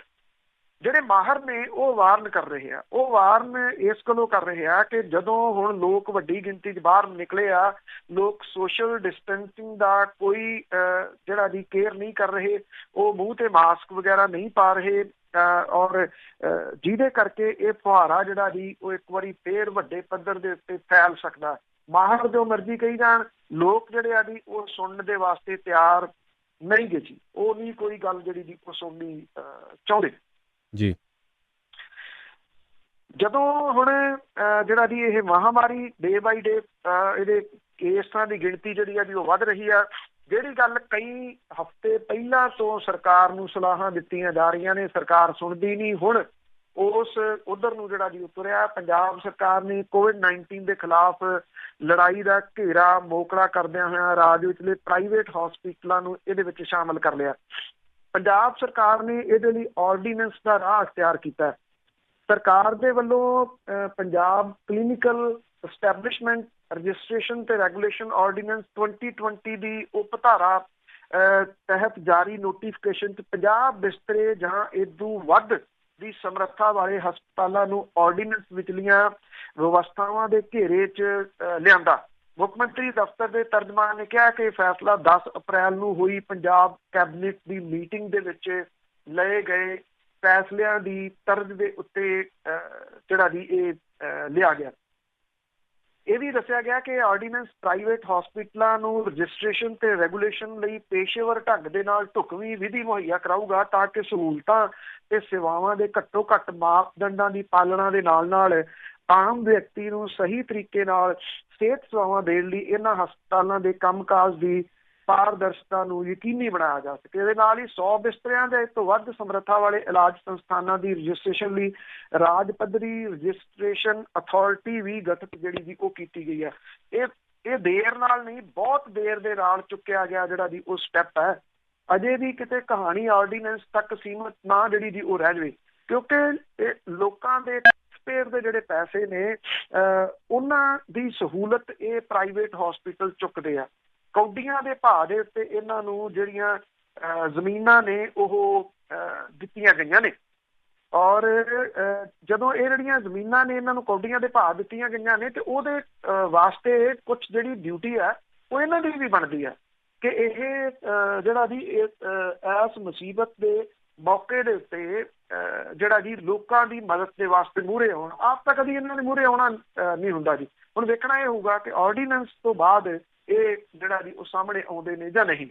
[SPEAKER 2] ਜਿਹੜੇ ਮਾਹਰ ਨੇ ਉਹ ਵਾਰਨ ਕਰ ਰਹੇ ਆ। ਉਹ ਵਾਰਨ ਇਸ ਗੱਲੋਂ ਕਰ ਰਹੇ ਆ ਕਿ ਜਦੋਂ ਹੁਣ ਲੋਕ ਵੱਡੀ ਗਿਣਤੀ 'ਚ ਬਾਹਰ ਨਿਕਲੇ ਆ, ਲੋਕ ਸੋਸ਼ਲ ਡਿਸਟੈਂਸਿੰਗ ਦਾ ਕੋਈ ਜਿਹੜਾ ਜੀ ਕੇਅਰ ਨਹੀਂ ਕਰ ਰਹੇ। ਉਹ ਮੂੰਹ ਤੇ ਮਾਸਕ ਵਗੈਰਾ ਨਹੀਂ ਪਾ ਰਹੇ ਔਰ ਜਿਹਦੇ ਕਰਕੇ ਇਹ ਫੁਹਾਰਾ ਜਿਹੜਾ ਜੀ ਉਹ ਇੱਕ ਵਾਰੀ ਫੇਰ ਵੱਡੇ ਪੱਧਰ ਦੇ ਉੱਤੇ ਫੈਲ ਸਕਦਾ। ਮਾਹਰ ਜੋ ਮਰਜ਼ੀ ਕਹੀ ਜਾਣ, ਲੋਕ ਜਿਹੜੇ ਆ ਜੀ ਉਹ ਸੁਣਨ ਦੇ ਵਾਸਤੇ ਤਿਆਰ ਨਹੀਂ ਗੇ ਜੀ। ਉਹ ਨਹੀਂ ਕੋਈ ਗੱਲ ਜਿਹੜੀ ਜੀ ਉਹ ਸੁਣਨੀ ਚਾਹੁੰਦੇ
[SPEAKER 1] ਜੀ।
[SPEAKER 2] ਜਦੋਂ ਹੁਣ ਜਿਹੜਾ ਜੀ ਇਹ ਮਹਾਮਾਰੀ ਡੇ ਬਾਈ ਡੇ ਇਹਦੇ ਕੇਸਾਂ ਦੀ ਗਿਣਤੀ ਜਿਹੜੀ ਆ ਜੀ ਉਹ ਵੱਧ ਰਹੀ ਆ। ਜਿਹੜੀ ਗੱਲ ਕਈ ਹਫ਼ਤੇ ਪਹਿਲਾਂ ਤੋਂ ਸਰਕਾਰ ਨੂੰ ਸਲਾਹਾਂ ਦਿੱਤੀਆਂ ਜਾ ਰਹੀਆਂ ਨੇ, ਸਰਕਾਰ ਸੁਣਦੀ ਨਹੀਂ। ਹੁਣ ਉਸ ਉਧਰ ਨੂੰ ਜਿਹੜਾ ਜੀ ਤੁਰਿਆ। ਪੰਜਾਬ ਸਰਕਾਰ ਨੇ COVID-19 ਦੇ ਖਿਲਾਫ ਲੜਾਈ ਦਾ ਘੇਰਾ ਮੋਕਲਾ ਕਰਦਿਆਂ ਹੋਇਆਂ ਰਾਜ ਵਿਚਲੇ ਪ੍ਰਾਈਵੇਟ ਹਸਪਤਾਲਾਂ ਨੂੰ ਇਹਦੇ ਵਿੱਚ ਸ਼ਾਮਲ ਕਰ ਲਿਆ। ਪੰਜਾਬ ਸਰਕਾਰ ਨੇ ਇਹਦੇ ਲਈ ਆਰਡੀਨੈਂਸ ਦਾ ਰਾਹ ਅਖਤਿਆਰ ਕੀਤਾ। ਸਰਕਾਰ ਦੇ ਵੱਲੋਂ ਪੰਜਾਬ ਕਲੀਨਿਕਲ ਐਸਟੈਬਲਿਸ਼ਮੈਂਟ ਰਜਿਸਟ੍ਰੇਸ਼ਨ ਤੇ ਰੈਗੂਲੇਸ਼ਨ ਆਰਡੀਨੈਂਸ 2020 ਦੀ ਉਪ ਧਾਰਾ ਤਹਿਤ ਜਾਰੀ ਨੋਟੀਫਿਕੇਸ਼ਨ 'ਚ 50 ਬਿਸਤਰੇ ਜਾਂ ਇਦੋਂ ਵੱਧ ਦੀ ਸਮਰੱਥਾ ਵਾਲੇ ਹਸਪਤਾਲਾਂ ਨੂੰ ਆਰਡੀਨੈਂਸ ਵਿਚਲੀਆਂ ਵਿਵਸਥਾਵਾਂ ਦੇ ਘੇਰੇ 'ਚ ਲਿਆਂਦਾ। ਮੁੱਖ ਮੰਤਰੀ ਦਫ਼ਤਰ ਦੇ ਤਰਜਮਾਨ ਨੇ ਕਿਹਾ ਕਿ ਫੈਸਲਾ 10 ਅਪ੍ਰੈਲ ਨੂੰ ਹੋਈ ਪੰਜਾਬ ਕੈਬਨਿਟ ਦੀ ਮੀਟਿੰਗ ਦੇ ਵਿੱਚ ਲਏ ਗਏ ਫੈਸਲਿਆਂ ਦੀ ਤਰਜ਼ ਦੇ ਉੱਤੇ ਜਿਹੜਾ ਜੀ ਇਹ ਲਿਆ ਗਿਆ। ਇਹ ਵੀ ਦੱਸਿਆ ਗਿਆ ਕਿ ਆਰਡੀਨੈਂਸ ਪ੍ਰਾਈਵੇਟ ਹਸਪਤਾਲਾਂ ਨੂੰ ਰਜਿਸਟ੍ਰੇਸ਼ਨ ਤੇ ਰੈਗੂਲੇਸ਼ਨ ਲਈ ਪੇਸ਼ੇਵਰ ਢੰਗ ਦੇ ਨਾਲ ਢੁਕਵੀਂ ਵਿਧੀ ਮੁਹੱਈਆ ਕਰਾਊਗਾ ਤਾਂ ਕਿ ਸਹੂਲਤਾਂ ਤੇ ਸੇਵਾਵਾਂ ਦੇ ਘੱਟੋ ਘੱਟ ਮਾਪਦੰਡਾਂ ਦੀ ਪਾਲਣਾ ਦੇ ਨਾਲ ਨਾਲ ਆਮ ਵਿਅਕਤੀ ਨੂੰ ਸਹੀ ਤਰੀਕੇ ਨਾਲ ਸਿਹਤ ਸੇਵਾਵਾਂ ਦੇਣ ਲਈ ਇਹਨਾਂ ਹਸਪਤਾਲਾਂ ਦੇ ਕੰਮਕਾਜ ਦੀ ਪਾਰਦਰਸ਼ਤਾ ਨੂੰ ਯਕੀਨੀ ਬਣਾਇਆ ਜਾ ਸਕੇ। ਇਹਦੇ ਨਾਲ ਹੀ 100 ਬਿਸਤਰਿਆਂ ਦੇ ਤੋਂ ਵੱਧ ਸਮਰੱਥਾ ਵਾਲੇ ਇਲਾਜ ਸੰਸਥਾਨਾਂ ਦੀ ਰਜਿਸਟ੍ਰੇਸ਼ਨ ਲਈ ਰਾਜ ਪੱਧਰੀ ਰਜਿਸਟ੍ਰੇਸ਼ਨ ਅਥਾਰਟੀ ਵੀ ਗਠਿਤ ਜਿਹੜੀ ਜੀ ਉਹ ਕੀਤੀ ਗਈ ਹੈ। ਇਹ ਦੇਰ ਨਾਲ ਨਹੀਂ, ਬਹੁਤ ਦੇਰ ਦੇ ਨਾਲ ਚੁੱਕਿਆ ਗਿਆ ਜਿਹੜਾ ਜੀ ਉਹ ਸਟੈਪ ਹੈ। ਅਜੇ ਵੀ ਕਿਤੇ ਕਹਾਣੀ ਆਰਡੀਨੈਂਸ ਤੱਕ ਸੀਮਤ ਨਾ ਜਿਹੜੀ ਜੀ ਉਹ ਰਹਿ ਜਾਵੇ, ਕਿਉਂਕਿ ਇਹ ਲੋਕਾਂ ਦੇ ਟੈਕਸਪੇਅਰ ਦੇ ਜਿਹੜੇ ਪੈਸੇ ਨੇ ਉਹਨਾਂ ਦੀ ਸਹੂਲਤ ਇਹ ਪ੍ਰਾਈਵੇਟ ਹਸਪੀਟਲ ਚੁੱਕਦੇ ਆ। ਕੌਡੀਆਂ ਦੇ ਭਾਅ ਦੇ ਉੱਤੇ ਇਹਨਾਂ ਨੂੰ ਜਿਹੜੀਆਂ ਜ਼ਮੀਨਾਂ ਨੇ ਉਹ ਦਿੱਤੀਆਂ ਗਈਆਂ ਨੇ ਔਰ ਜਦੋਂ ਇਹ ਜਿਹੜੀਆਂ ਜ਼ਮੀਨਾਂ ਨੇ ਇਹਨਾਂ ਨੂੰ ਕੌਡੀਆਂ ਦੇ ਭਾਅ ਦਿੱਤੀਆਂ ਗਈਆਂ ਨੇ ਤੇ ਉਹਦੇ ਵਾਸਤੇ ਕੁਛ ਜਿਹੜੀ ਡਿਊਟੀ ਹੈ ਉਹ ਇਹਨਾਂ ਦੀ ਵੀ ਬਣਦੀ ਹੈ ਕਿ ਇਹ ਜਿਹੜਾ ਜੀ ਇਸ ਮੁਸੀਬਤ ਦੇ ਮੌਕੇ ਦੇ ਉੱਤੇ ਜਿਹੜਾ ਜੀ ਲੋਕਾਂ ਦੀ ਮਦਦ ਦੇ ਵਾਸਤੇ ਮੂਹਰੇ ਆਉਣ। ਆਪ ਤਾਂ ਕਦੀ ਇਹਨਾਂ ਨੇ ਮੂਹਰੇ ਆਉਣਾ ਨਹੀਂ ਹੁੰਦਾ ਜੀ। ਹੁਣ ਵੇਖਣਾ ਇਹ ਹੋਊਗਾ ਕਿ ਆਰਡੀਨੈਂਸ ਤੋਂ ਬਾਅਦ ਇਹ ਜਿਹੜਾ ਜੀ ਉਹ ਸਾਹਮਣੇ ਆਉਂਦੇ ਨੇ ਜਾਂ ਨਹੀਂ।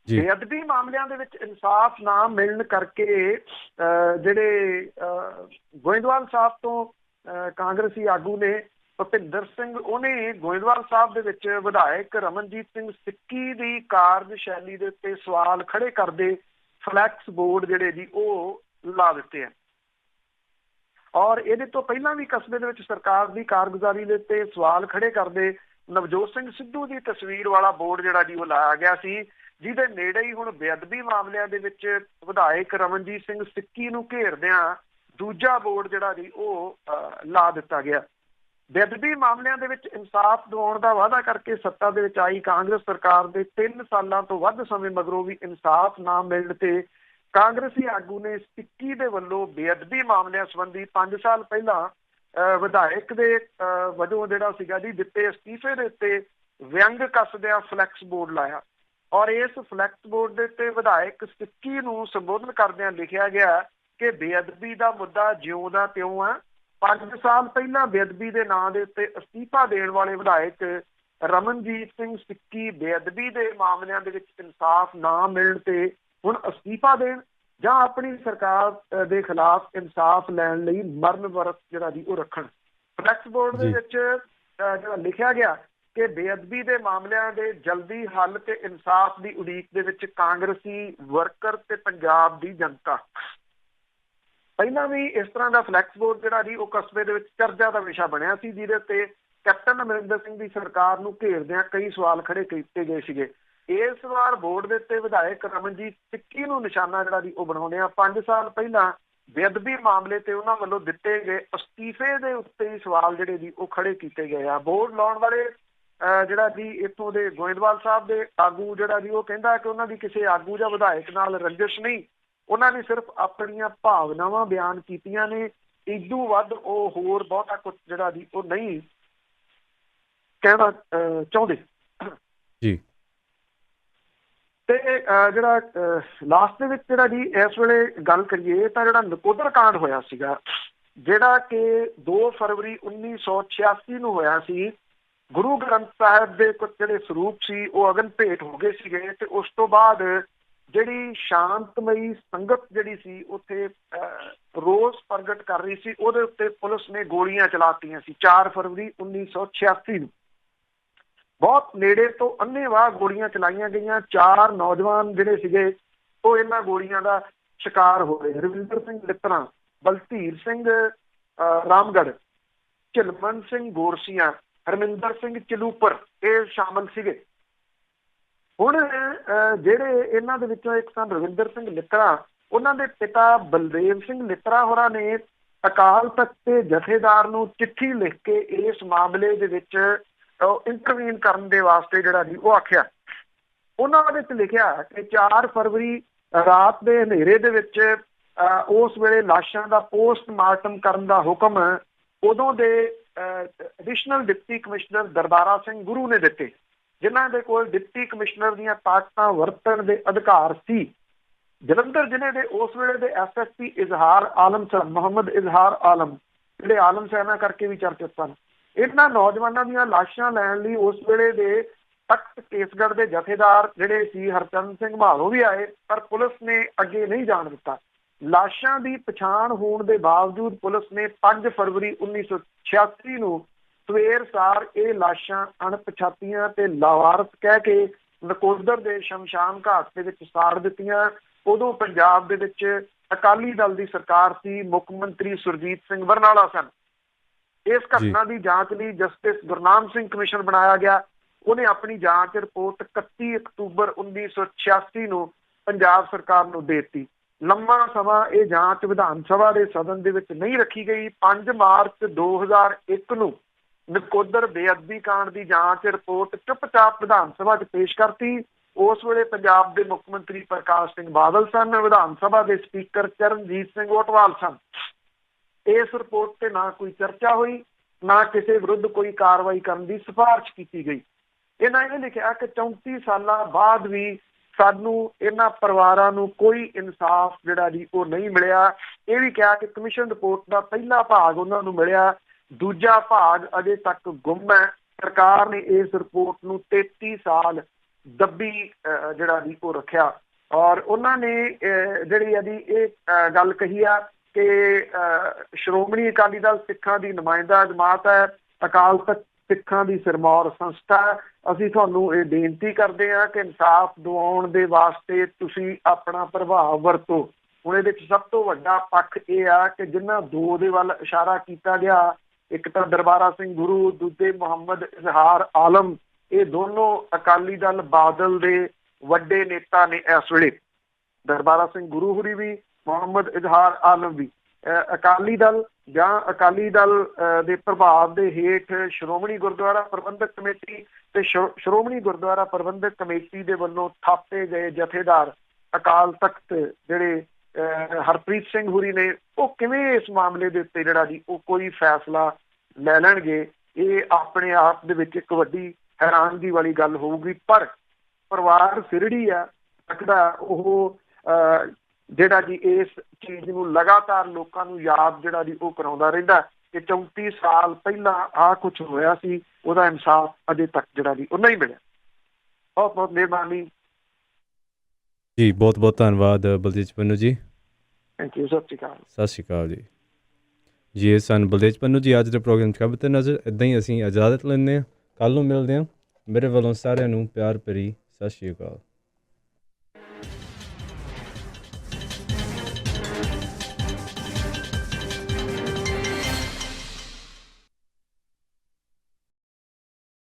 [SPEAKER 2] ਬੇਅਦਬੀ ਮਾਮਲਿਆਂ ਦੇ ਵਿੱਚ ਇਨਸਾਫ ਨਾ ਮਿਲਣ ਕਰਕੇ ਜਿਹੜੇ ਗੋਇੰਦਵਾਲ ਸਾਹਿਬ ਤੋਂ ਕਾਂਗਰਸੀ ਆਗੂ ਨੇ ਭੁਪਿੰਦਰ ਸਿੰਘ, ਉਹਨੇ ਗੋਇੰਦਵਾਲ ਸਾਹਿਬ ਦੇ ਵਿੱਚ ਵਿਧਾਇਕ ਰਮਨਜੀਤ ਸਿੰਘ ਸਿੱਕੀ ਦੀ ਕਾਰਜਸ਼ੈਲੀ ਦੇ ਉੱਤੇ ਸਵਾਲ ਖੜੇ ਕਰਦੇ ਫਲੈਕਸ ਬੋਰਡ ਜਿਹੜੇ ਜੀ ਉਹ ਲਾ ਦਿੱਤੇ ਆ। ਔਰ ਇਹਦੇ ਤੋਂ ਪਹਿਲਾਂ ਵੀ ਕਸਬੇ ਦੇ ਵਿੱਚ ਸਰਕਾਰ ਦੀ ਕਾਰਗੁਜ਼ਾਰੀ ਦੇ ਉੱਤੇ ਸਵਾਲ ਖੜੇ ਕਰਦੇ ਨਵਜੋਤ ਸਿੰਘ ਸਿੱਧੂ ਦੀ ਤਸਵੀਰ ਵਾਲਾ ਬੋਰਡ ਜਿਹੜਾ ਜੀ ਉਹ ਲਾਇਆ ਗਿਆ ਸੀ, ਜਿਹਦੇ ਨੇੜੇ ਹੀ ਹੁਣ ਬੇਅਦਬੀ ਮਾਮਲਿਆਂ ਦੇ ਵਿੱਚ ਵਿਧਾਇਕ ਰਮਨਜੀਤ ਸਿੰਘ ਸਿੱਕੀ ਨੂੰ ਘੇਰਦਿਆਂ ਦੂਜਾ ਬੋਰਡ ਜਿਹੜਾ ਜੀ ਉਹ ਲਾ ਦਿੱਤਾ ਗਿਆ। ਬੇਅਦਬੀ ਮਾਮਲਿਆਂ ਦੇ ਵਿੱਚ ਇਨਸਾਫ ਦਿਵਾਉਣ ਦਾ ਵਾਅਦਾ ਕਰਕੇ ਸੱਤਾ ਦੇ ਵਿੱਚ ਆਈ ਕਾਂਗਰਸ ਸਰਕਾਰ ਦੇ 3 ਸਾਲਾਂ ਤੋਂ ਵੱਧ ਸਮੇਂ ਮਗਰੋਂ ਵੀ ਇਨਸਾਫ ਨਾ ਮਿਲਣ ਤੇ ਕਾਂਗਰਸੀ ਆਗੂ ਨੇ ਸਿੱਕੀ ਦੇ ਵੱਲੋਂ ਬੇਅਦਬੀ ਮਾਮਲਿਆਂ ਸੰਬੰਧੀ 5 ਸਾਲ ਪਹਿਲਾਂ ਵਿਧਾਇਕ ਦੇ ਵਜੋਂ ਜਿਹੜਾ ਸੀਗਾ ਜੀ ਦਿੱਤੇ ਅਸਤੀਫੇ ਦੇ ਉੱਤੇ ਵਿਅੰਗ ਕੱਸਦਿਆਂ ਫਲੈਕਸ ਬੋਰਡ ਲਾਇਆ। ਔਰ ਇਸ ਫਲੈਕਸ ਬੋਰਡ ਦੇ ਉੱਤੇ ਵਿਧਾਇਕ ਸਿੱਕੀ ਨੂੰ ਸੰਬੋਧਨ ਕਰਦਿਆਂ ਲਿਖਿਆ ਗਿਆ ਕਿ ਬੇਅਦਬੀ ਦਾ ਮੁੱਦਾ ਜਿਉਂ ਦਾ ਤਿਉਂ ਆ। 5 ਸਾਲ ਪਹਿਲਾਂ ਬੇਅਦਬੀ ਦੇ ਨਾਂ ਦੇ ਉੱਤੇ ਅਸਤੀਫਾ ਦੇਣ ਵਾਲੇ ਵਿਧਾਇਕ ਰਮਨਜੀਤ ਸਿੰਘ ਸਿੱਕੀ ਬੇਅਦਬੀ ਦੇ ਮਾਮਲਿਆਂ ਦੇ ਵਿੱਚ ਇਨਸਾਫ ਨਾ ਮਿਲਣ ਤੇ ਹੁਣ ਅਸਤੀਫਾ ਦੇਣ ਜਾਂ ਆਪਣੀ ਸਰਕਾਰ ਦੇ ਖਿਲਾਫ ਇਨਸਾਫ ਲੈਣ ਲਈ ਮਰਨ ਵਰਤ ਜਿਹੜਾ ਜੀ ਉਹ ਰੱਖਣ। ਫਲੈਕਸ ਬੋਰਡ ਦੇ ਵਿੱਚ ਜਿਹੜਾ ਲਿਖਿਆ ਗਿਆ ਕਿ ਬੇਅਦਬੀ ਦੇ ਮਾਮਲਿਆਂ ਦੇ ਜਲਦੀ ਹੱਲ ਤੇ ਇਨਸਾਫ ਦੀ ਉਡੀਕ ਦੇ ਵਿੱਚ ਕਾਂਗਰਸੀ ਵਰਕਰ ਤੇ ਪੰਜਾਬ ਦੀ ਜਨਤਾ। ਪਹਿਲਾਂ ਵੀ ਇਸ ਤਰ੍ਹਾਂ ਦਾ ਫਲੈਕਸ ਬੋਰਡ ਜਿਹੜਾ ਜੀ ਉਹ ਕਸਬੇ ਦੇ ਵਿੱਚ ਚਰਚਾ ਦਾ ਵਿਸ਼ਾ ਬਣਿਆ ਸੀ, ਜਿਹਦੇ ਉੱਤੇ ਕੈਪਟਨ ਅਮਰਿੰਦਰ ਸਿੰਘ ਦੀ ਸਰਕਾਰ ਨੂੰ ਘੇਰਦਿਆਂ ਕਈ ਸਵਾਲ ਖੜੇ ਕੀਤੇ ਗਏ ਸੀਗੇ। ਇਸ ਵਾਰ ਬੋਰਡ ਦੇ ਉੱਤੇ ਵਿਧਾਇਕ ਰਮਨਜੀਤ ਸਿੱਕੀ ਨੂੰ ਨਿਸ਼ਾਨਾ ਜਿਹੜਾ ਜੀ ਉਹ ਬਣਾਉਂਦੇ ਆ। 5 ਸਾਲ ਪਹਿਲਾਂ ਬੇਅਦਬੀ ਮਾਮਲੇ ਤੇ ਉਹਨਾਂ ਵੱਲੋਂ ਦਿੱਤੇ ਗਏ ਅਸਤੀਫੇ ਦੇ ਉੱਤੇ ਹੀ ਸਵਾਲ ਜਿਹੜੇ ਜੀ ਉਹ ਖੜੇ ਕੀਤੇ ਗਏ ਆ। ਬੋਰਡ ਲਾਉਣ ਵਾਲੇ ਜਿਹੜਾ ਜੀ ਇੱਥੋਂ ਦੇ ਗੋਇੰਦਵਾਲ ਸਾਹਿਬ ਦੇ ਆਗੂ ਜਿਹੜਾ ਜੀ ਉਹ ਕਹਿੰਦਾ ਕਿ ਉਹਨਾਂ ਦੀ ਕਿਸੇ ਆਗੂ ਜਾਂ ਵਿਧਾਇਕ ਨਾਲ ਰੰਜਿਸ਼ ਨਹੀਂ, ਉਹਨਾਂ ਨੇ ਸਿਰਫ ਆਪਣੀਆਂ ਭਾਵਨਾਵਾਂ ਬਿਆਨ ਕੀਤੀਆਂ ਨੇ, ਇਦੋਂ ਵੱਧ ਉਹ ਹੋਰ ਬਹੁਤਾ ਕੁਝ ਜਿਹੜਾ ਜੀ ਉਹ ਨਹੀਂ ਕਹਿਣਾ ਚਾਹੁੰਦੇ
[SPEAKER 1] ਜੀ।
[SPEAKER 2] ਤੇ ਜਿਹੜਾ ਲਾਸਟ ਦੇ ਵਿੱਚ ਜਿਹੜਾ ਜੀ ਇਸ ਵੇਲੇ ਗੱਲ ਕਰੀਏ ਤਾਂ ਜਿਹੜਾ ਨਕੋਦਰ ਕਾਂਡ ਹੋਇਆ ਸੀਗਾ, ਜਿਹੜਾ ਕਿ 2 ਫਰਵਰੀ 1986 ਨੂੰ ਹੋਇਆ ਸੀ। ਗੁਰੂ ਗ੍ਰੰਥ ਸਾਹਿਬ ਦੇ ਕੁਝ ਜਿਹੜੇ ਸਰੂਪ ਸੀ ਉਹ ਅਗਨ ਭੇਟ ਹੋ ਗਏ ਸੀਗੇ ਤੇ ਉਸ ਤੋਂ ਬਾਅਦ ਜਿਹੜੀ ਸ਼ਾਂਤਮਈ ਸੰਗਤ ਜਿਹੜੀ ਸੀ ਉੱਥੇ ਰੋਸ ਪ੍ਰਗਟ ਕਰ ਰਹੀ ਸੀ, ਉਹਦੇ ਉੱਤੇ ਪੁਲਿਸ ਨੇ ਗੋਲੀਆਂ ਚਲਾਤੀਆਂ ਸੀ 4 ਫਰਵਰੀ 1986 ਨੂੰ। ਬਹੁਤ ਨੇੜੇ ਤੋਂ ਅੰਨ੍ਹੇਵਾਹ ਗੋਲੀਆਂ ਚਲਾਈਆਂ ਗਈਆਂ। 4 ਨੌਜਵਾਨ ਜਿਹੜੇ ਸੀਗੇ ਉਹ ਇਹਨਾਂ ਗੋਲੀਆਂ ਦਾ ਸ਼ਿਕਾਰ ਹੋਏ। ਰਵਿੰਦਰ ਸਿੰਘ ਲਿੱਤਣਾ, ਬਲਧੀਰ ਸਿੰਘ ਰਾਮਗੜ੍ਹ, ਝਲਮਨ ਸਿੰਘ ਗੋਰਸੀਆਂ, ਹਰਮਿੰਦਰ ਸਿੰਘ ਚਲੂਪਰ ਇਹ ਸ਼ਾਮਲ ਸੀਗੇ। ਹੁਣ ਜਿਹੜੇ ਇਹਨਾਂ ਦੇ ਵਿੱਚੋਂ ਇੱਕ ਤਾਂ ਰਵਿੰਦਰ ਸਿੰਘ ਲਿੱਤੜਾ, ਉਹਨਾਂ ਦੇ ਪਿਤਾ ਬਲਦੇਵ ਸਿੰਘ ਲਿੱਤੜਾ ਹੋਰਾਂ ਨੇ ਅਕਾਲ ਤਖਤ ਦੇ ਜਥੇਦਾਰ ਨੂੰ ਚਿੱਠੀ ਲਿਖ ਕੇ ਇਸ ਮਾਮਲੇ ਦੇ ਵਿੱਚ ਇੰਟਰਵੀਨ ਕਰਨ ਦੇ ਵਾਸਤੇ ਜਿਹੜਾ ਜੀ ਉਹ ਆਖਿਆ। ਉਹਨਾਂ ਦੇ ਵਿੱਚ ਲਿਖਿਆ ਕਿ 4 ਫਰਵਰੀ ਰਾਤ ਦੇ ਹਨੇਰੇ ਦੇ ਵਿੱਚ ਉਸ ਵੇਲੇ ਲਾਸ਼ਾਂ ਦਾ ਪੋਸਟਮਾਰਟਮ ਕਰਨ ਦਾ ਹੁਕਮ ਉਦੋਂ ਦੇ additional deputy commissioner Darbara Singh Guru ਨੇ ਦਿੱਤੇ, ਜਿਨ੍ਹਾਂ ਦੇ ਕੋਲ ਡਿਪਟੀ ਕਮਿਸ਼ਨਰ ਦੀਆਂ ਤਾਕਤਾਂ ਵਰਤਣ ਦੇ ਅਧਿਕਾਰ ਸੀ। ਜਲੰਧਰ ਜ਼ਿਲ੍ਹੇ ਦੇ ਉਸ ਵੇਲੇ ਦੇ SSP ਇਜ਼ਹਾਰ ਆਲਮ ਸਨ, ਮੁਹੰਮਦ ਇਜ਼ਹਾਰ ਆਲਮ, ਜਿਹੜੇ ਆਲਮ ਸੈਨਾ ਕਰਕੇ ਵੀ ਚਰਚਿਤ ਸਨ। ਇਹਨਾਂ ਨੌਜਵਾਨਾਂ ਦੀਆਂ ਲਾਸ਼ਾਂ ਲੈਣ ਲਈ ਉਸ ਵੇਲੇ ਦੇ ਤਖਤ ਕੇਸਗੜ੍ਹ ਦੇ ਜਥੇਦਾਰ ਜਿਹੜੇ ਸੀ ਹਰਚੰਦ ਸਿੰਘ ਮਾਹਲੋ ਵੀ ਆਏ, ਪਰ ਪੁਲਿਸ ਨੇ ਅੱਗੇ ਨਹੀਂ ਜਾਣ ਦਿੱਤਾ। ਲਾਸ਼ਾਂ ਦੀ ਪਛਾਣ ਹੋਣ ਦੇ ਬਾਵਜੂਦ ਪੁਲਿਸ ਨੇ 5 ਫਰਵਰੀ 1986 ਨੂੰ ਸਵੇਰ ਸਾਰ ਇਹ ਲਾਸ਼ਾਂ ਅਣਪਛਾਤੀਆਂ ਤੇ ਲਾਵਾਰਸ ਕਹਿ ਕੇ ਨਕੋਦਰ ਦੇ ਸ਼ਮਸ਼ਾਨ ਘਾਟ ਦੇ ਵਿੱਚ ਸਾੜ ਦਿੱਤੀਆਂ। ਉਦੋਂ ਪੰਜਾਬ ਦੇ ਵਿੱਚ ਅਕਾਲੀ ਦਲ ਦੀ ਸਰਕਾਰ ਸੀ, ਮੁੱਖ ਮੰਤਰੀ ਸੁਰਜੀਤ ਸਿੰਘ ਬਰਨਾਲਾ ਸਨ। ਇਸ ਘਟਨਾ ਦੀ ਜਾਂਚ ਲਈ ਜਸਟਿਸ ਗੁਰਨਾਮ ਸਿੰਘ ਕਮਿਸ਼ਨ ਬਣਾਇਆ ਗਿਆ। ਉਹਨੇ ਆਪਣੀ ਜਾਂਚ ਰਿਪੋਰਟ 31 ਅਕਤੂਬਰ 1986 ਨੂੰ ਪੰਜਾਬ ਸਰਕਾਰ ਨੂੰ ਦੇ ਦਿੱਤੀ। ਲੰਮਾ ਸਮਾਂ ਇਹ ਜਾਂਚ ਵਿਧਾਨ ਸਭਾ ਦੇ ਸਦਨ ਦੇ ਵਿੱਚ ਨਹੀਂ ਰੱਖੀ ਗਈ। 5 ਮਾਰਚ 2001 ਨੂੰ ਨਕੋਦਰ ਬੇਅਦਬੀ ਕਾਂਡ ਦੀ ਜਾਂਚ ਰਿਪੋਰਟ ਚੁੱਪਚਾਪ ਵਿਧਾਨ ਸਭਾ 'ਚ ਪੇਸ਼ ਕਰਤੀ। ਉਸ ਵੇਲੇ ਪੰਜਾਬ ਦੇ ਮੁੱਖ ਮੰਤਰੀ ਪ੍ਰਕਾਸ਼ ਸਿੰਘ ਬਾਦਲ ਸਨ, ਵਿਧਾਨ ਸਭਾ ਦੇ ਸਪੀਕਰ ਚਰਨਜੀਤ ਸਿੰਘ ਓਟਵਾਲ ਸਨ। ਇਸ ਰਿਪੋਰਟ ਤੇ ਨਾ ਕੋਈ ਚਰਚਾ ਹੋਈ, ਨਾ ਕਿਸੇ ਵਿਰੁੱਧ ਕੋਈ ਕਾਰਵਾਈ ਕਰਨ ਦੀ ਸਿਫਾਰਿਸ਼ ਕੀਤੀ ਗਈ। ਇਹਨਾਂ ਇਹ ਲਿਖਿਆ ਕਿ 34 ਸਾਲਾਂ ਬਾਅਦ ਵੀ ਸਾਨੂੰ ਇਹਨਾਂ ਪਰਿਵਾਰਾਂ ਨੂੰ ਕੋਈ ਇਨਸਾਫ ਜਿਹੜਾ ਜੀ ਉਹ ਨਹੀਂ ਮਿਲਿਆ। ਇਹ ਵੀ ਕਿਹਾ ਕਿ ਕਮਿਸ਼ਨ ਰਿਪੋਰਟ ਦਾ ਪਹਿਲਾ ਭਾਗ ਉਹਨਾਂ ਨੂੰ ਮਿਲਿਆ, ਦੂਜਾ ਭਾਗ ਅਜੇ ਤੱਕ ਗੁੰਮ ਹੈ। ਸਰਕਾਰ ਨੇ ਇਸ ਰਿਪੋਰਟ ਨੂੰ 33 ਸਾਲ ਦੱਬੀ ਜਿਹੜਾ ਜੀ ਉਹ ਰੱਖਿਆ। ਔਰ ਉਹਨਾਂ ਨੇ ਜਿਹੜੀ ਆ ਜੀ ਇਹ ਗੱਲ ਕਹੀ ਆ ਕਿ ਸ਼੍ਰੋਮਣੀ ਅਕਾਲੀ ਦਲ ਸਿੱਖਾਂ ਦੀ ਨੁਮਾਇੰਦਾ ਜਮਾਤ ਹੈ, ਅਕਾਲ ਤਖਤ ਸਿੱਖਾਂ ਦੀ ਸਿਰਮੌਰ ਸੰਸਥਾ। ਅਸੀਂ ਤੁਹਾਨੂੰ ਇਹ ਬੇਨਤੀ ਕਰਦੇ ਹਾਂ ਕਿ ਇਨਸਾਫ ਦਿਵਾਉਣ ਦੇ ਵਾਸਤੇ ਤੁਸੀਂ ਆਪਣਾ ਪ੍ਰਭਾਵ ਵਰਤੋ। ਹੁਣ ਇਹਦੇ ਵਿੱਚ ਸਭ ਤੋਂ ਵੱਡਾ ਪੱਖ ਇਹ ਆ ਕਿ ਜਿਨ੍ਹਾਂ ਦੋ ਦੇ ਵੱਲ ਇਸ਼ਾਰਾ ਕੀਤਾ ਗਿਆ, ਇੱਕ ਤਾਂ ਦਰਬਾਰਾ ਸਿੰਘ ਗੁਰੂ, ਦੂਜੇ ਮੁਹੰਮਦ ਇਜ਼ਹਾਰ ਆਲਮ, ਇਹ ਦੋਨੋਂ ਅਕਾਲੀ ਦਲ ਬਾਦਲ ਦੇ ਵੱਡੇ ਨੇਤਾ ਨੇ ਇਸ ਵੇਲੇ। ਦਰਬਾਰਾ ਸਿੰਘ ਗੁਰੂ ਹੁਰੀ ਵੀ, ਮੁਹੰਮਦ ਇਜ਼ਹਾਰ ਆਲਮ ਵੀ। ਅਕਾਲੀ ਦਲ ਜਾਂ ਅਕਾਲੀ ਦਲ ਦੇ ਪ੍ਰਭਾਵ ਦੇ ਹੇਠ ਸ਼੍ਰੋਮਣੀ ਗੁਰਦੁਆਰਾ ਪ੍ਰਬੰਧਕ ਕਮੇਟੀ ਤੇ ਸ਼੍ਰੋਮਣੀ ਗੁਰਦੁਆਰਾ ਪ੍ਰਬੰਧਕ ਕਮੇਟੀ ਦੇ ਵੱਲੋਂ ਥਾਪੇ ਗਏ ਜਥੇਦਾਰ ਅਕਾਲ ਤਖਤ ਜਿਹੜੇ ਹਰਪ੍ਰੀਤ ਸਿੰਘ ਹੁਰੀ ਨੇ, ਉਹ ਕਿਵੇਂ ਇਸ ਮਾਮਲੇ ਦੇ ਉੱਤੇ ਜਿਹੜਾ ਜੀ ਉਹ ਕੋਈ ਫੈਸਲਾ ਲੈ ਲੈਣਗੇ, ਇਹ ਆਪਣੇ ਆਪ ਦੇ ਵਿੱਚ ਇੱਕ ਵੱਡੀ ਹੈਰਾਨਗੀ ਵਾਲੀ ਗੱਲ ਹੋਊਗੀ। ਪਰ ਪਰਿਵਾਰ ਸਿਰੜੀ ਆ ਸਕਦਾ ਉਹ ਜਿਹੜਾ ਜੀ ਇਸ ਚੀਜ਼ ਨੂੰ ਲਗਾਤਾਰ ਲੋਕਾਂ ਨੂੰ ਯਾਦ ਜਿਹੜਾ ਜੀ ਉਹ ਕਰਾਉਂਦਾ ਰਹਿੰਦਾ ਕਿ 34 ਸਾਲ ਪਹਿਲਾਂ ਆਹ ਕੁਛ ਹੋਇਆ ਸੀ, ਉਹਦਾ ਇਨਸਾਫ ਅਜੇ ਤੱਕ ਜਿਹੜਾ ਜੀ ਉਹ ਨਹੀਂ ਮਿਲਿਆ। ਬਹੁਤ ਬਹੁਤ ਮਿਹਰਬਾਨੀ
[SPEAKER 1] ਜੀ, ਬਹੁਤ ਬਹੁਤ ਧੰਨਵਾਦ ਬਲਤੇਜ ਪੰਨੂ ਜੀ।
[SPEAKER 2] Thank you. ਸਤਿ ਸ਼੍ਰੀ ਅਕਾਲ।
[SPEAKER 1] ਸਤਿ ਸ਼੍ਰੀ ਅਕਾਲ ਜੀ। ਜੀ ਇਹ ਸਨ ਬਲਤੇਜ ਪੰਨੂ ਜੀ। ਅੱਜ ਦੇ ਪ੍ਰੋਗਰਾਮ 'ਚ ਖਬਰ ਤੇ ਨਜ਼ਰ ਇੱਦਾਂ ਹੀ ਅਸੀਂ ਇਜਾਜ਼ਤ ਲੈਂਦੇ ਹਾਂ, ਕੱਲ੍ਹ ਨੂੰ ਮਿਲਦੇ ਹਾਂ। ਮੇਰੇ ਵੱਲੋਂ ਸਾਰਿਆਂ ਨੂੰ ਪਿਆਰ ਭਰੀ ਸਤਿ ਸ਼੍ਰੀ ਅਕਾਲ।